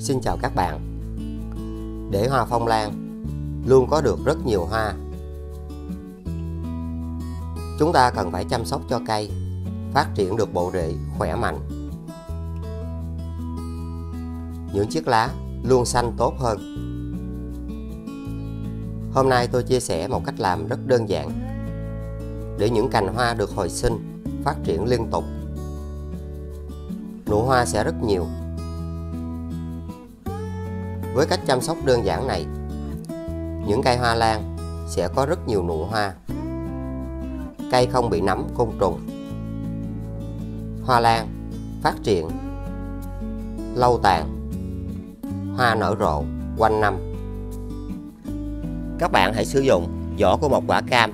Xin chào các bạn. Để hoa phong lan luôn có được rất nhiều hoa, chúng ta cần phải chăm sóc cho cây phát triển được bộ rễ khỏe mạnh. Những chiếc lá luôn xanh tốt hơn. Hôm nay tôi chia sẻ một cách làm rất đơn giản để những cành hoa được hồi sinh, phát triển liên tục. Nụ hoa sẽ rất nhiều. Với cách chăm sóc đơn giản này, những cây hoa lan sẽ có rất nhiều nụ hoa. Cây không bị nấm côn trùng. Hoa lan phát triển lâu tàn, hoa nở rộ quanh năm. Các bạn hãy sử dụng vỏ của một quả cam.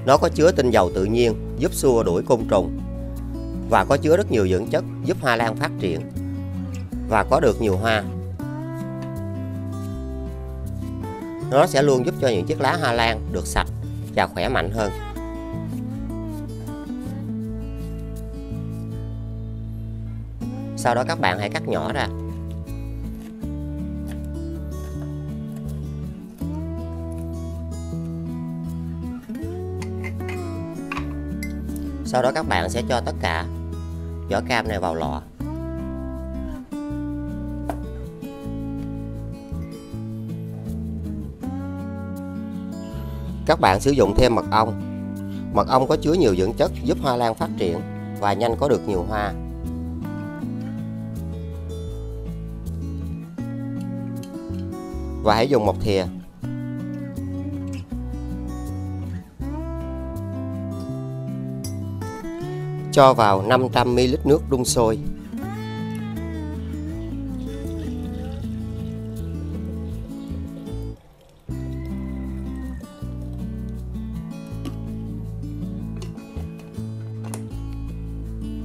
Nó có chứa tinh dầu tự nhiên giúp xua đuổi côn trùng và có chứa rất nhiều dưỡng chất giúp hoa lan phát triển và có được nhiều hoa. Nó sẽ luôn giúp cho những chiếc lá hoa lan được sạch và khỏe mạnh hơn. Sau đó các bạn hãy cắt nhỏ ra. Sau đó các bạn sẽ cho tất cả vỏ cam này vào lọ. Các bạn sử dụng thêm mật ong. Mật ong có chứa nhiều dưỡng chất giúp hoa lan phát triển và nhanh có được nhiều hoa. Và hãy dùng một thìa. Cho vào 500 ml nước đun sôi.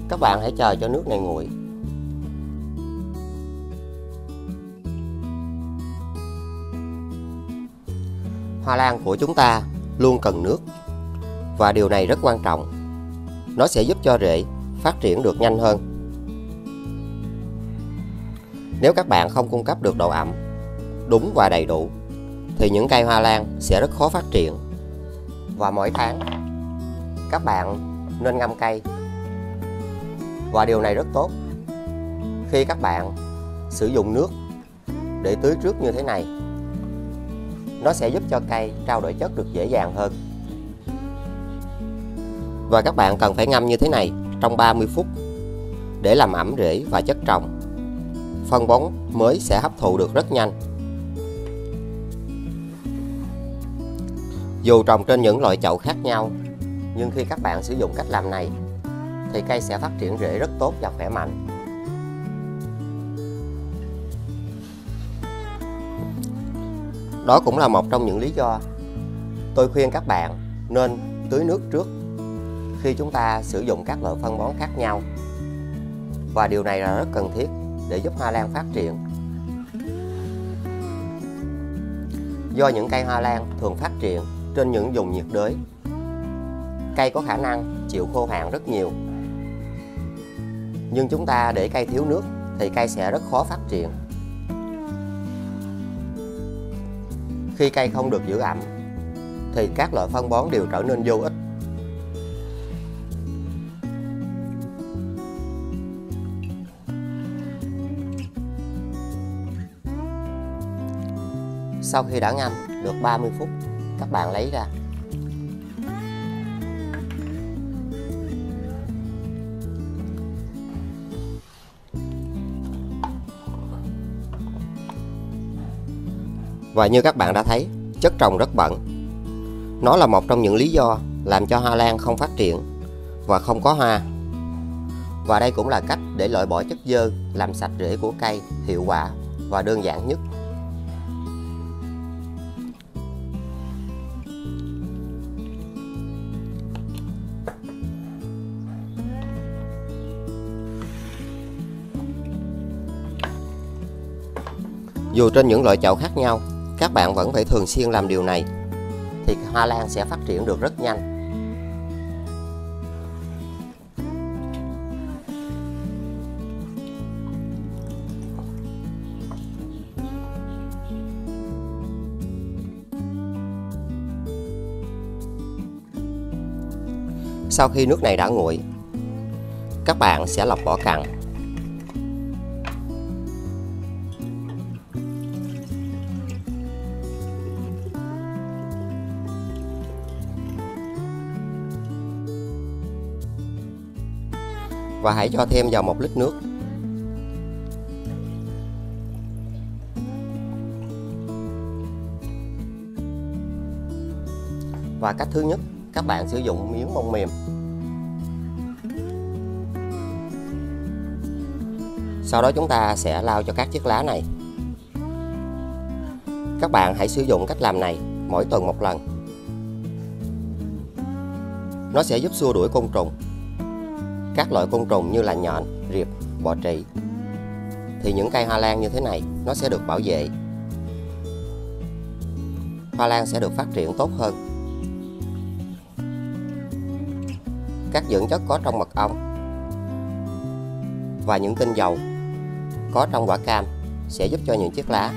Các bạn hãy chờ cho nước này nguội. Hoa lan của chúng ta luôn cần nước và điều này rất quan trọng. Nó sẽ giúp cho rễ phát triển được nhanh hơn. Nếu các bạn không cung cấp được độ ẩm đúng và đầy đủ thì những cây hoa lan sẽ rất khó phát triển. Và mỗi tháng các bạn nên ngâm cây. Và điều này rất tốt khi các bạn sử dụng nước để tưới trước như thế này. Nó sẽ giúp cho cây trao đổi chất được dễ dàng hơn. Và các bạn cần phải ngâm như thế này trong 30 phút để làm ẩm rễ và chất trồng. Phân bón mới sẽ hấp thụ được rất nhanh. Dù trồng trên những loại chậu khác nhau, nhưng khi các bạn sử dụng cách làm này thì cây sẽ phát triển rễ rất tốt và khỏe mạnh. Đó cũng là một trong những lý do tôi khuyên các bạn nên tưới nước trước khi chúng ta sử dụng các loại phân bón khác nhau. Và điều này là rất cần thiết để giúp hoa lan phát triển. Do những cây hoa lan thường phát triển trên những vùng nhiệt đới, cây có khả năng chịu khô hạn rất nhiều. Nhưng chúng ta để cây thiếu nước thì cây sẽ rất khó phát triển. Khi cây không được giữ ẩm thì các loại phân bón đều trở nên vô ích. Sau khi đã ngâm được 30 phút, các bạn lấy ra. Và như các bạn đã thấy, chất trồng rất bẩn. Nó là một trong những lý do làm cho hoa lan không phát triển và không có hoa. Và đây cũng là cách để loại bỏ chất xơ, làm sạch rễ của cây hiệu quả và đơn giản nhất. Dù trên những loại chậu khác nhau, các bạn vẫn phải thường xuyên làm điều này thì hoa lan sẽ phát triển được rất nhanh. Sau khi nước này đã nguội, các bạn sẽ lọc vỏ cặn. Và hãy cho thêm vào 1 lít nước. Và cách thứ nhất, các bạn sử dụng miếng bông mềm. Sau đó chúng ta sẽ lau cho các chiếc lá này. Các bạn hãy sử dụng cách làm này mỗi tuần 1 lần. Nó sẽ giúp xua đuổi côn trùng. Các loại côn trùng như là nhện, riệp, bọ trĩ. Thì những cây hoa lan như thế này nó sẽ được bảo vệ. Hoa lan sẽ được phát triển tốt hơn. Các dưỡng chất có trong mật ong và những tinh dầu có trong quả cam sẽ giúp cho những chiếc lá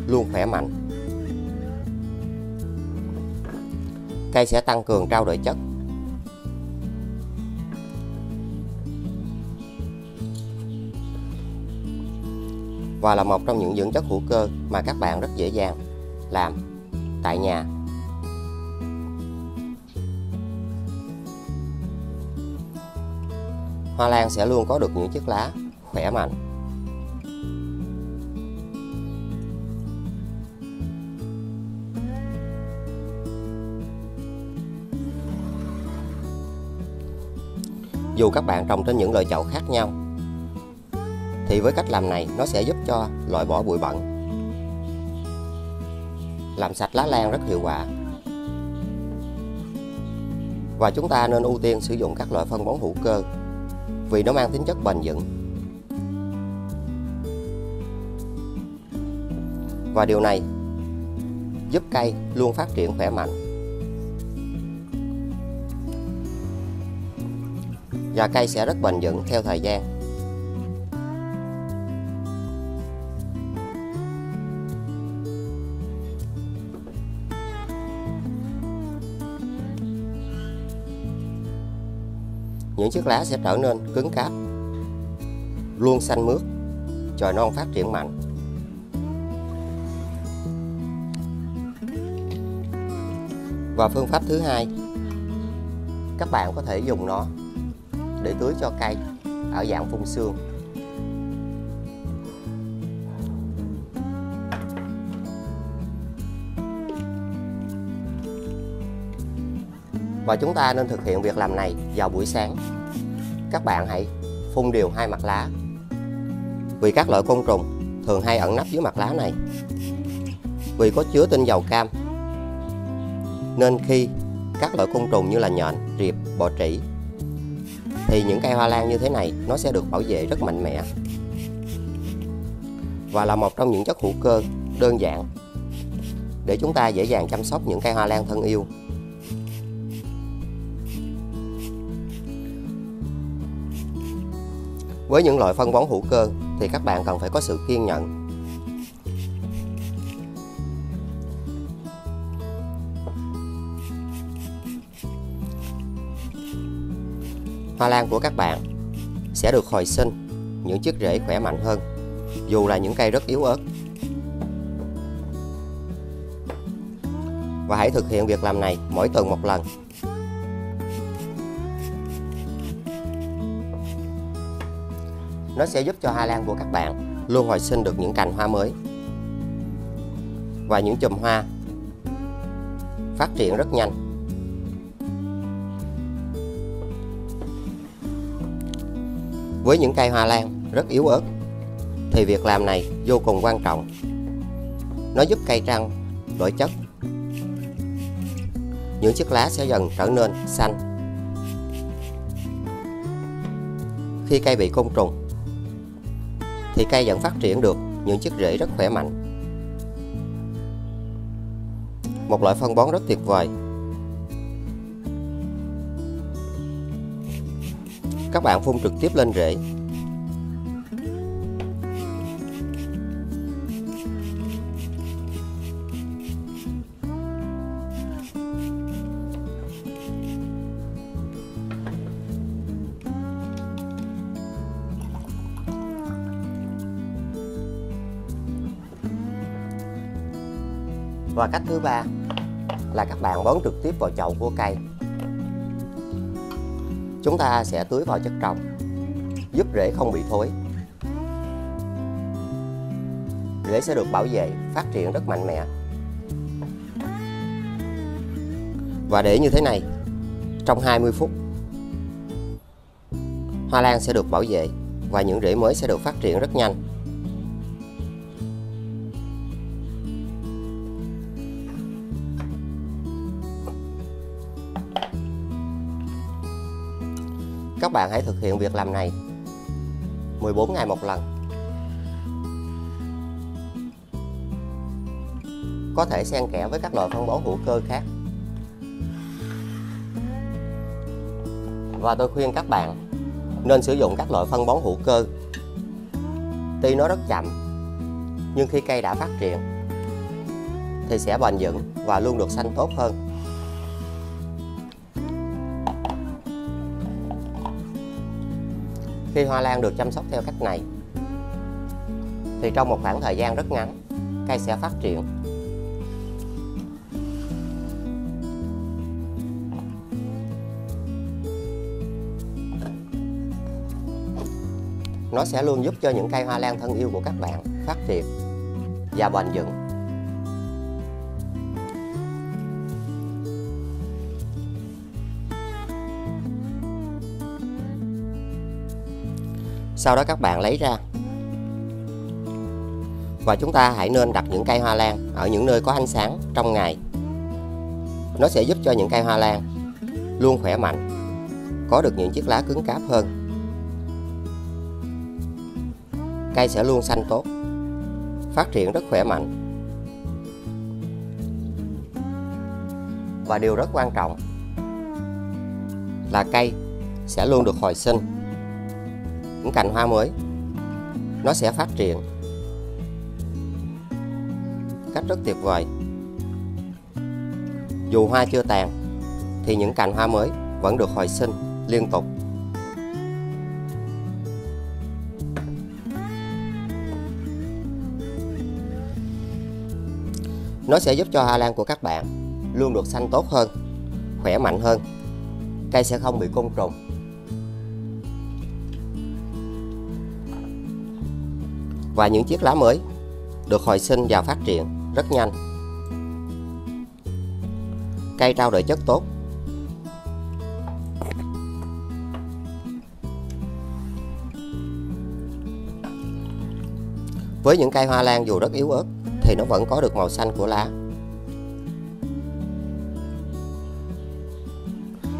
luôn khỏe mạnh. Cây sẽ tăng cường trao đổi chất. Và là một trong những dưỡng chất hữu cơ mà các bạn rất dễ dàng làm tại nhà. Hoa lan sẽ luôn có được những chiếc lá khỏe mạnh. Dù các bạn trồng trên những loại chậu khác nhau, thì với cách làm này nó sẽ giúp cho loại bỏ bụi bẩn, làm sạch lá lan rất hiệu quả. Và chúng ta nên ưu tiên sử dụng các loại phân bón hữu cơ vì nó mang tính chất bền vững. Và điều này giúp cây luôn phát triển khỏe mạnh. Và cây sẽ rất bền vững theo thời gian. Những chiếc lá sẽ trở nên cứng cáp, luôn xanh mướt, chồi non phát triển mạnh. Và phương pháp thứ hai, các bạn có thể dùng nó để tưới cho cây ở dạng phun sương. Và chúng ta nên thực hiện việc làm này vào buổi sáng. Các bạn hãy phun đều 2 mặt lá, vì các loại côn trùng thường hay ẩn nấp dưới mặt lá này. Vì có chứa tinh dầu cam, nên khi các loại côn trùng như là nhện, riệp, bọ trĩ, thì những cây hoa lan như thế này nó sẽ được bảo vệ rất mạnh mẽ. Và là một trong những chất hữu cơ đơn giản để chúng ta dễ dàng chăm sóc những cây hoa lan thân yêu. Với những loại phân bón hữu cơ thì các bạn cần phải có sự kiên nhẫn. Hoa lan của các bạn sẽ được hồi sinh những chiếc rễ khỏe mạnh hơn, dù là những cây rất yếu ớt. Và hãy thực hiện việc làm này mỗi tuần 1 lần. Nó sẽ giúp cho hoa lan của các bạn luôn hồi sinh được những cành hoa mới và những chùm hoa phát triển rất nhanh. Với những cây hoa lan rất yếu ớt thì việc làm này vô cùng quan trọng. Nó giúp cây trăng đổi chất. Những chiếc lá sẽ dần trở nên xanh. Khi cây bị côn trùng thì cây vẫn phát triển được những chiếc rễ rất khỏe mạnh. Một loại phân bón rất tuyệt vời. Các bạn phun trực tiếp lên rễ. Và cách thứ ba là các bạn bón trực tiếp vào chậu của cây. Chúng ta sẽ tưới vào chất trồng, giúp rễ không bị thối. Rễ sẽ được bảo vệ, phát triển rất mạnh mẽ. Và để như thế này, trong 20 phút, hoa lan sẽ được bảo vệ và những rễ mới sẽ được phát triển rất nhanh. Các bạn hãy thực hiện việc làm này 14 ngày một lần. Có thể xen kẽ với các loại phân bón hữu cơ khác. Và tôi khuyên các bạn nên sử dụng các loại phân bón hữu cơ. Tuy nó rất chậm, nhưng khi cây đã phát triển thì sẽ bền vững và luôn được xanh tốt hơn. Khi hoa lan được chăm sóc theo cách này thì trong một khoảng thời gian rất ngắn, cây sẽ phát triển. Nó sẽ luôn giúp cho những cây hoa lan thân yêu của các bạn phát triển và bền vững. Sau đó các bạn lấy ra. Và chúng ta hãy nên đặt những cây hoa lan ở những nơi có ánh sáng trong ngày. Nó sẽ giúp cho những cây hoa lan luôn khỏe mạnh, có được những chiếc lá cứng cáp hơn. Cây sẽ luôn xanh tốt, phát triển rất khỏe mạnh. Và điều rất quan trọng là cây sẽ luôn được hồi sinh. Những cành hoa mới nó sẽ phát triển cách rất tuyệt vời. Dù hoa chưa tàn thì những cành hoa mới vẫn được hồi sinh liên tục. Nó sẽ giúp cho hoa lan của các bạn luôn được xanh tốt hơn, khỏe mạnh hơn. Cây sẽ không bị côn trùng. Và những chiếc lá mới được hồi sinh và phát triển rất nhanh. Cây trao đổi chất tốt. Với những cây hoa lan dù rất yếu ớt thì nó vẫn có được màu xanh của lá.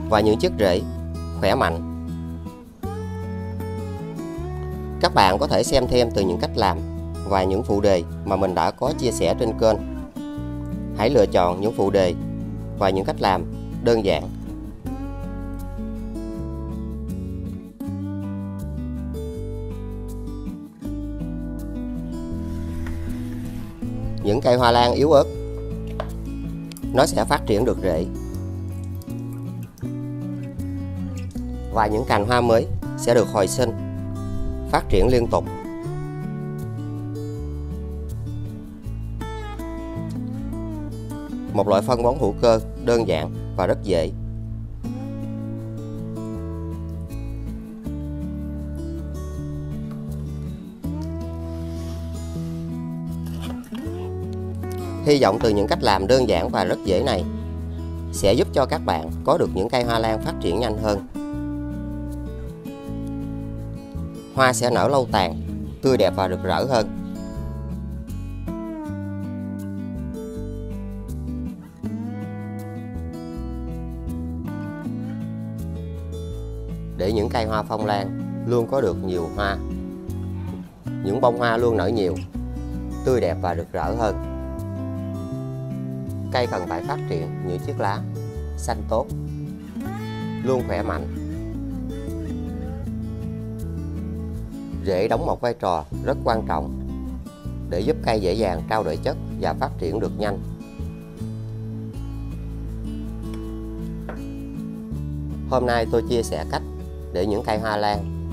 Và những chiếc rễ khỏe mạnh. Các bạn có thể xem thêm từ những cách làm và những phụ đề mà mình đã có chia sẻ trên kênh. Hãy lựa chọn những phụ đề và những cách làm đơn giản. Những cây hoa lan yếu ớt nó sẽ phát triển được rễ. Và những cành hoa mới sẽ được hồi sinh, phát triển liên tục. Một loại phân bón hữu cơ đơn giản và rất dễ. Hy vọng từ những cách làm đơn giản và rất dễ này sẽ giúp cho các bạn có được những cây hoa lan phát triển nhanh hơn. Hoa sẽ nở lâu tàn, tươi đẹp và rực rỡ hơn. Để những cây hoa phong lan luôn có được nhiều hoa, những bông hoa luôn nở nhiều, tươi đẹp và rực rỡ hơn, cây cần phải phát triển những chiếc lá xanh tốt, luôn khỏe mạnh. Rễ đóng một vai trò rất quan trọng để giúp cây dễ dàng trao đổi chất và phát triển được nhanh. Hôm nay tôi chia sẻ cách để những cây hoa lan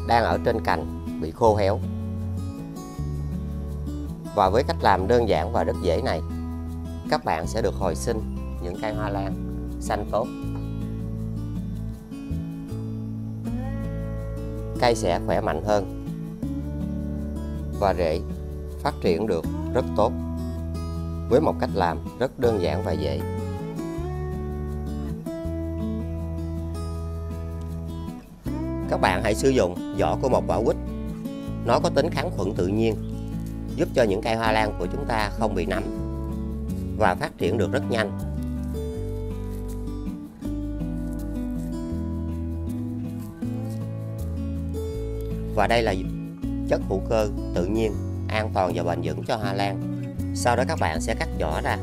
đang ở trên cành bị khô héo. Và với cách làm đơn giản và rất dễ này các bạn sẽ được hồi sinh những cây hoa lan xanh tốt. Cây sẽ khỏe mạnh hơn và rễ phát triển được rất tốt với một cách làm rất đơn giản và dễ. Các bạn hãy sử dụng vỏ của một quả quýt. Nó có tính kháng khuẩn tự nhiên, giúp cho những cây hoa lan của chúng ta không bị nấm và phát triển được rất nhanh. Và đây là chất hữu cơ tự nhiên, an toàn và bền vững cho hoa lan. Sau đó các bạn sẽ cắt vỏ ra.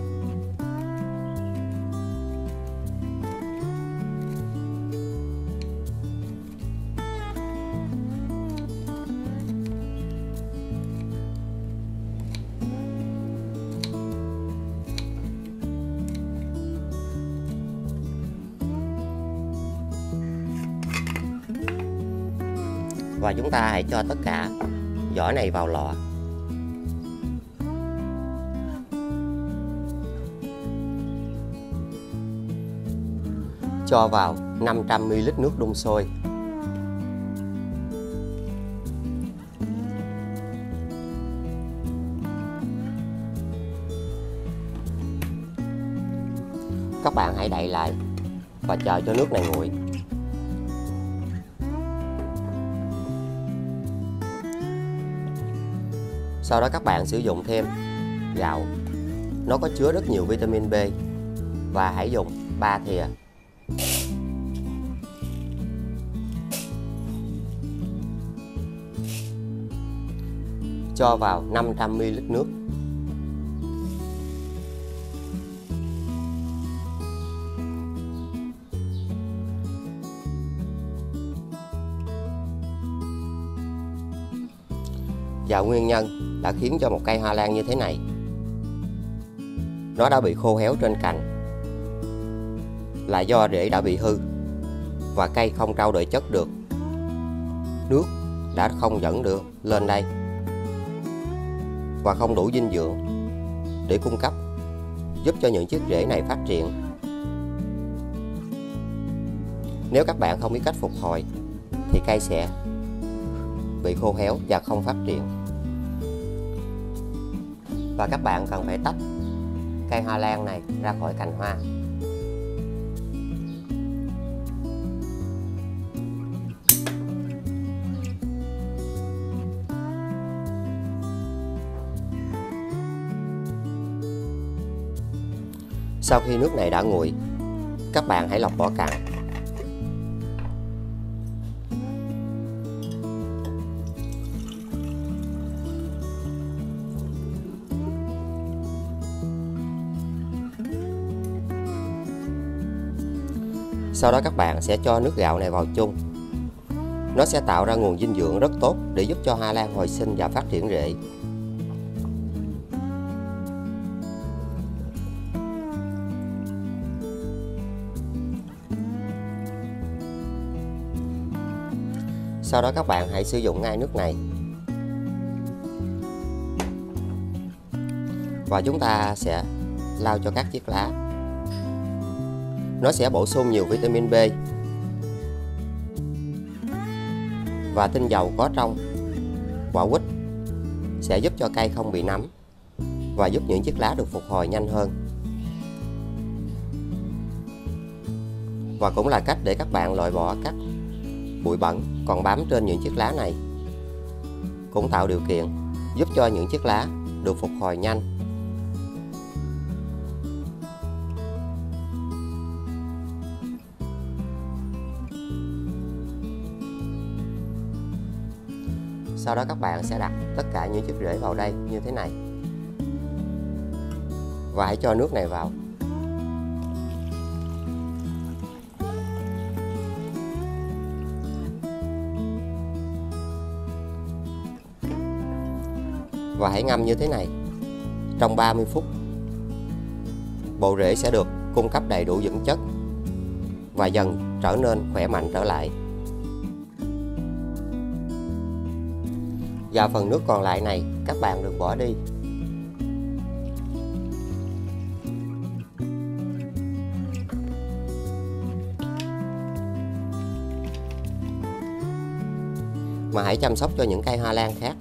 Và chúng ta hãy cho tất cả vỏ này vào lọ. Cho vào 500 ml nước đun sôi. Các bạn hãy đậy lại và chờ cho nước này nguội. Sau đó các bạn sử dụng thêm gạo. Nó có chứa rất nhiều vitamin B và hãy dùng 3 thìa. Cho vào 500 ml nước. Và nguyên nhân đã khiến cho một cây hoa lan như thế này, nó đã bị khô héo trên cành, là do rễ đã bị hư và cây không trao đổi chất được. Nước đã không dẫn được lên đây và không đủ dinh dưỡng để cung cấp giúp cho những chiếc rễ này phát triển. Nếu các bạn không biết cách phục hồi thì cây sẽ bị khô héo và không phát triển. Và các bạn cần phải tách cây hoa lan này ra khỏi cành hoa. Sau khi nước này đã nguội, các bạn hãy lọc vỏ cặn. Sau đó các bạn sẽ cho nước gạo này vào chung. Nó sẽ tạo ra nguồn dinh dưỡng rất tốt để giúp cho hoa lan hồi sinh và phát triển rễ. Sau đó các bạn hãy sử dụng ngay nước này. Và chúng ta sẽ lau cho các chiếc lá. Nó sẽ bổ sung nhiều vitamin B và tinh dầu có trong quả quýt sẽ giúp cho cây không bị nấm và giúp những chiếc lá được phục hồi nhanh hơn. Và cũng là cách để các bạn loại bỏ các bụi bẩn còn bám trên những chiếc lá này, cũng tạo điều kiện giúp cho những chiếc lá được phục hồi nhanh. Sau đó các bạn sẽ đặt tất cả những chiếc rễ vào đây như thế này. Và hãy cho nước này vào. Và hãy ngâm như thế này trong 30 phút. Bộ rễ sẽ được cung cấp đầy đủ dưỡng chất và dần trở nên khỏe mạnh trở lại. Và phần nước còn lại này các bạn đừng bỏ đi. mà hãy chăm sóc cho những cây hoa lan khác.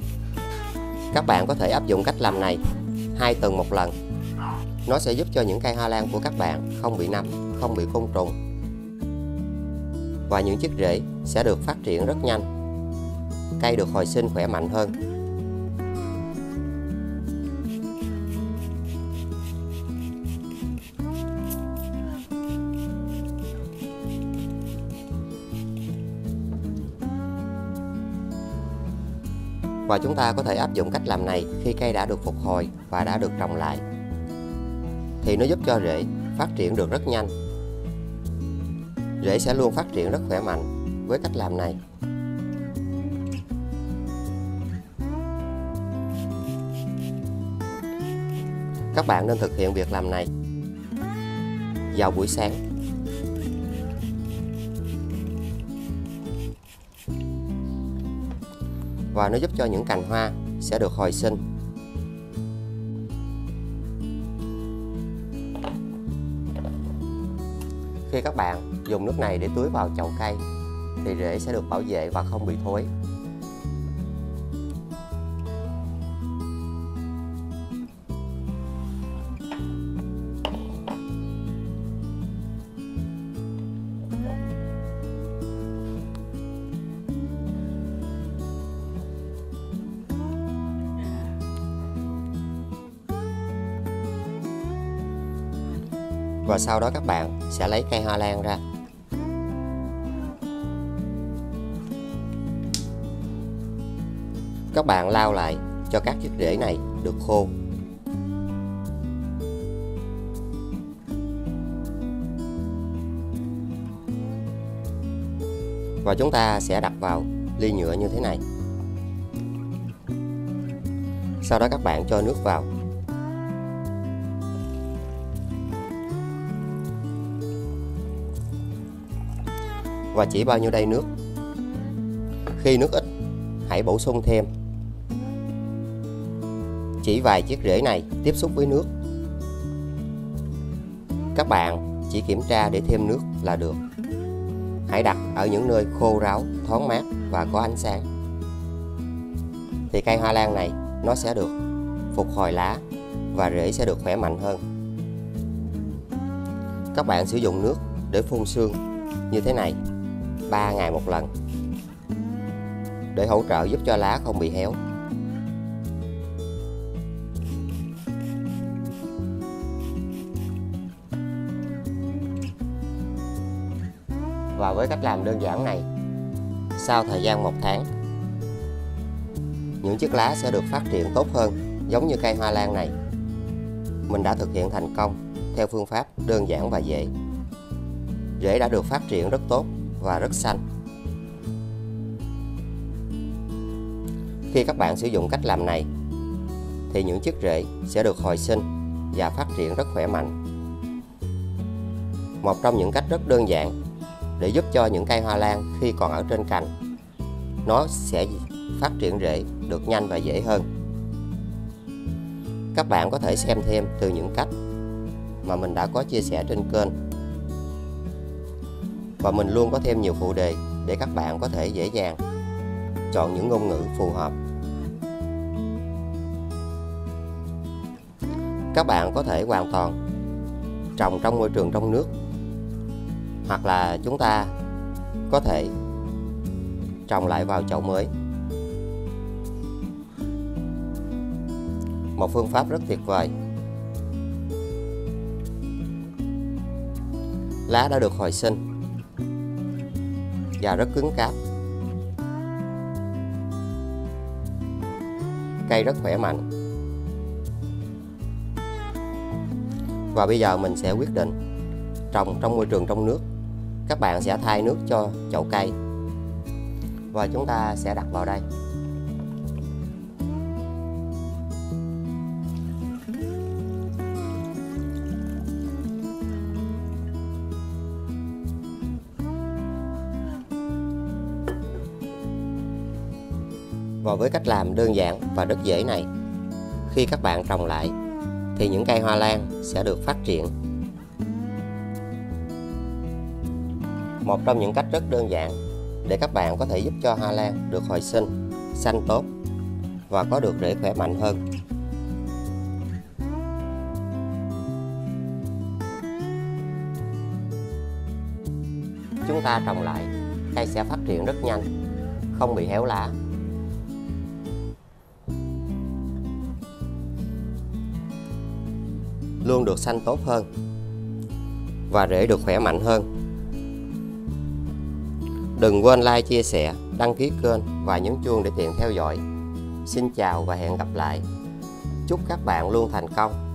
Các bạn có thể áp dụng cách làm này 2 tuần một lần. Nó sẽ giúp cho những cây hoa lan của các bạn không bị nấm, không bị côn trùng. Và những chiếc rễ sẽ được phát triển rất nhanh. Cây được hồi sinh khỏe mạnh hơn. Và chúng ta có thể áp dụng cách làm này khi cây đã được phục hồi và đã được trồng lại. Thì nó giúp cho rễ phát triển được rất nhanh. Rễ sẽ luôn phát triển rất khỏe mạnh với cách làm này. Các bạn nên thực hiện việc làm này vào buổi sáng. Và nó giúp cho những cành hoa sẽ được hồi sinh. Khi các bạn dùng nước này để tưới vào chậu cây thì rễ sẽ được bảo vệ và không bị thối. Và sau đó các bạn sẽ lấy cây hoa lan ra. Các bạn lau lại cho các chiếc rễ này được khô. Và chúng ta sẽ đặt vào ly nhựa như thế này. Sau đó các bạn cho nước vào. Và chỉ bao nhiêu đây nước. Khi nước ít, hãy bổ sung thêm. Chỉ vài chiếc rễ này tiếp xúc với nước. Các bạn chỉ kiểm tra để thêm nước là được. Hãy đặt ở những nơi khô ráo, thoáng mát và có ánh sáng. Thì cây hoa lan này nó sẽ được phục hồi lá và rễ sẽ được khỏe mạnh hơn. Các bạn sử dụng nước để phun sương như thế này 3 ngày một lần để hỗ trợ giúp cho lá không bị héo. Và với cách làm đơn giản này, sau thời gian 1 tháng, những chiếc lá sẽ được phát triển tốt hơn giống như cây hoa lan này. Mình đã thực hiện thành công theo phương pháp đơn giản và dễ. Rễ đã được phát triển rất tốt và rất xanh. Khi các bạn sử dụng cách làm này thì những chiếc rễ sẽ được hồi sinh và phát triển rất khỏe mạnh. Một trong những cách rất đơn giản để giúp cho những cây hoa lan khi còn ở trên cành, nó sẽ phát triển rễ được nhanh và dễ hơn. Các bạn có thể xem thêm từ những cách mà mình đã có chia sẻ trên kênh. Và mình luôn có thêm nhiều phụ đề để các bạn có thể dễ dàng chọn những ngôn ngữ phù hợp. Các bạn có thể hoàn toàn trồng trong môi trường trong nước, hoặc là chúng ta có thể trồng lại vào chậu mới. Một phương pháp rất tuyệt vời. Lá đã được hồi sinh và rất cứng cáp. Cây rất khỏe mạnh. Và bây giờ mình sẽ quyết định trồng trong môi trường trong nước. Các bạn sẽ thay nước cho chậu cây và chúng ta sẽ đặt vào đây. Và với cách làm đơn giản và rất dễ này, khi các bạn trồng lại thì những cây hoa lan sẽ được phát triển. Một trong những cách rất đơn giản để các bạn có thể giúp cho hoa lan được hồi sinh, xanh tốt và có được rễ khỏe mạnh hơn. Chúng ta trồng lại, cây sẽ phát triển rất nhanh, không bị héo lá. Luôn được xanh tốt hơn và rễ được khỏe mạnh hơn. Đừng quên like, chia sẻ, đăng ký kênh và nhấn chuông để tiện theo dõi. Xin chào và hẹn gặp lại. Chúc các bạn luôn thành công.